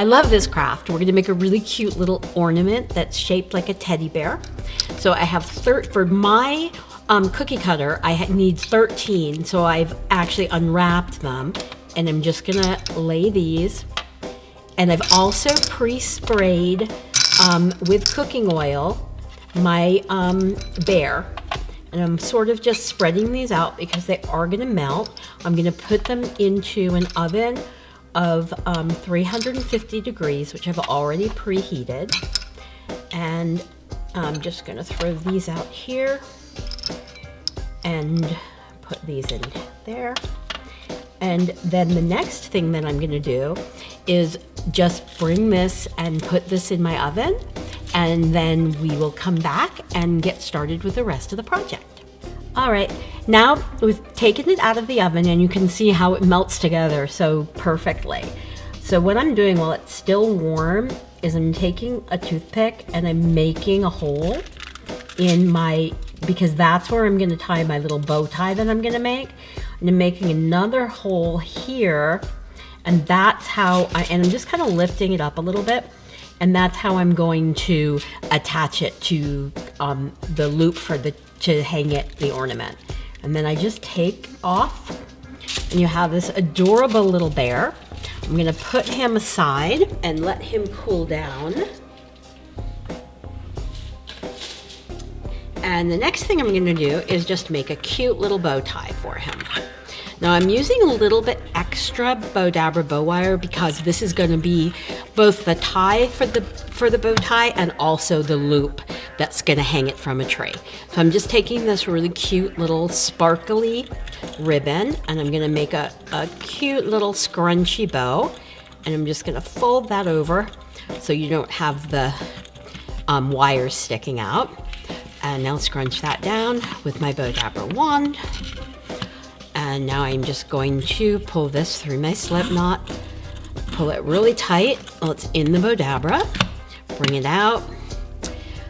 I love this craft. We're gonna make a really cute little ornament that's shaped like a teddy bear. So I have for my cookie cutter, I need 13, so I've actually unwrapped them, and I'm just gonna lay these. And I've also pre-sprayed with cooking oil my bear. And I'm sort of just spreading these out because they are gonna melt. I'm gonna put them into an oven of 350 degrees, which I've already preheated. And I'm just gonna throw these out here and put these in there. And then the next thing that I'm gonna do is just bring this and put this in my oven, and then we will come back and get started with the rest of the project. All right, now we've taken it out of the oven and you can see how it melts together so perfectly. So what I'm doing while it's still warm is I'm taking a toothpick and I'm making a hole in my, because that's where I'm gonna tie my little bow tie that I'm gonna make. And I'm making another hole here, and that's how and I'm just kind of lifting it up a little bit, and that's how I'm going to attach it to the loop to hang it, the ornament. And then I just take off, and you have this adorable little bear. I'm gonna put him aside and let him cool down. And the next thing I'm gonna do is just make a cute little bow tie for him. Now I'm using a little bit extra Bowdabra Bow Wire because this is gonna be both the tie for the bow tie and also the loop that's gonna hang it from a tree. So I'm just taking this really cute little sparkly ribbon, and I'm gonna make a cute little scrunchy bow, and I'm just gonna fold that over so you don't have the wires sticking out. And now scrunch that down with my Bowdabra wand. And now I'm just going to pull this through my slip knot, pull it really tight while it's in the Bowdabra, bring it out,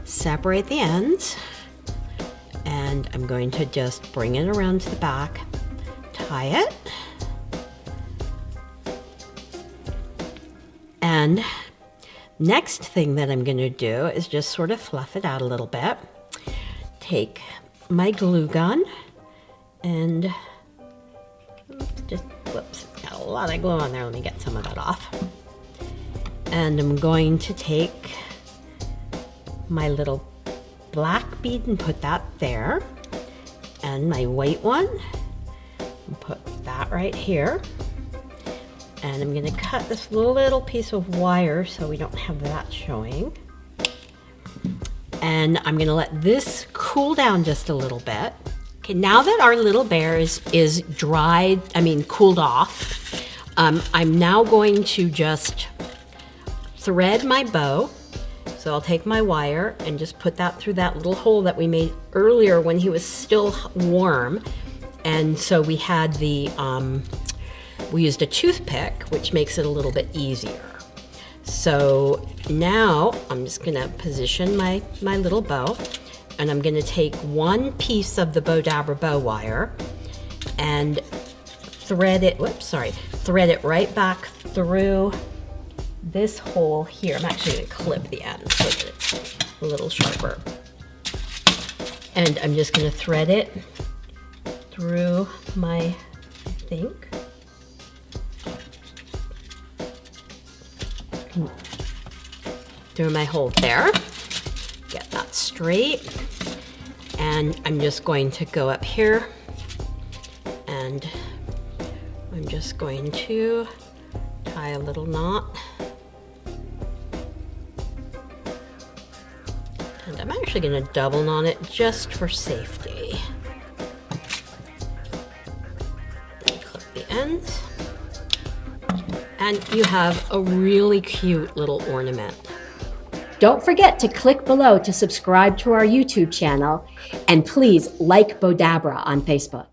separate the ends, and I'm going to just bring it around to the back, tie it, and next thing that I'm going to do is just sort of fluff it out a little bit. Take my glue gun and whoops, got a lot of glue on there. Let me get some of that off. And I'm going to take my little black bead and put that there, and my white one, and put that right here. And I'm gonna cut this little piece of wire so we don't have that showing. And I'm gonna let this cool down just a little bit. Okay, now that our little bear is dried, cooled off, I'm now going to just thread my bow. So I'll take my wire and just put that through that little hole that we made earlier when he was still warm. And so we had we used a toothpick, which makes it a little bit easier. So now I'm just gonna position my little bow, and I'm gonna take one piece of the Bowdabra bow wire and thread it right back through this hole here. I'm actually gonna clip the end so that it's a little sharper. And I'm just gonna thread it through through my hole there. Get that straight. And I'm just going to go up here, and I'm just going to tie a little knot. And I'm actually going to double knot it just for safety. Clip the ends. And you have a really cute little ornament. Don't forget to click below to subscribe to our YouTube channel, and please like Bowdabra on Facebook.